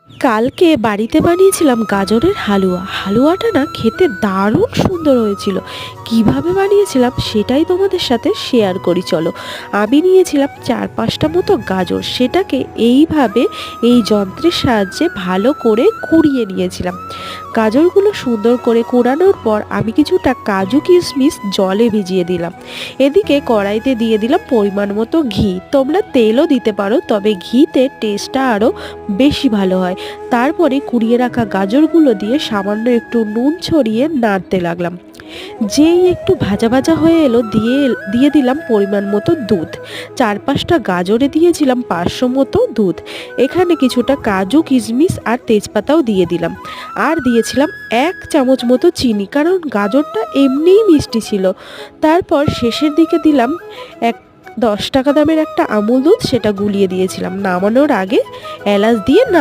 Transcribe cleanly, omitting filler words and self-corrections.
কালকে বাড়িতে বানিয়েছিলাম গাজরের হালুয়া। হালুয়াটা না খেতে দারুণ সুন্দর হয়েছিল। কিভাবে বানিয়েছিলাম সেটাই তোমাদের সাথে শেয়ার করি চলো। আমি নিয়েছিলাম 4-5টা মতো গাজর, সেটাকে এইভাবে এই যন্ত্রের সাহায্যে ভালো করে কুড়িয়ে নিয়েছিলাম। গাজরগুলো সুন্দর করে কুড়ানোর পর আমি কিছুটা কাজু কিশমিশ জলে ভিজিয়ে দিলাম। এদিকে কড়াইতে দিয়ে দিলাম পরিমাণ মতো ঘি। তোমরা তেলও দিতে পারো, তবে ঘিতে টেস্টটা আরও বেশি ভালো হয়। তারপরে কুড়িয়ে রাখা গাজরগুলো দিয়ে সামান্য একটু নুন ছড়িয়ে নাড়তে লাগলাম। যেই একটু ভাজা ভাজা হয়ে এলো দিয়ে দিলাম পরিমাণ মতো দুধ। 4-5টা গাজরে দিয়েছিলাম 500 মতো দুধ। এখানে কিছুটা কাজু কিশমিশ আর তেজপাতাও দিয়ে দিলাম। আর দিয়েছিলাম 1 চামচ মতো চিনি, কারণ গাজরটা এমনিই মিষ্টি ছিল। তারপর শেষের দিকে দিলাম 10 টাকা দামের একটা আমুল দুধ, সেটা গুলিয়ে দিয়েছিলাম। নামানোর আগে এলাচ দিয়ে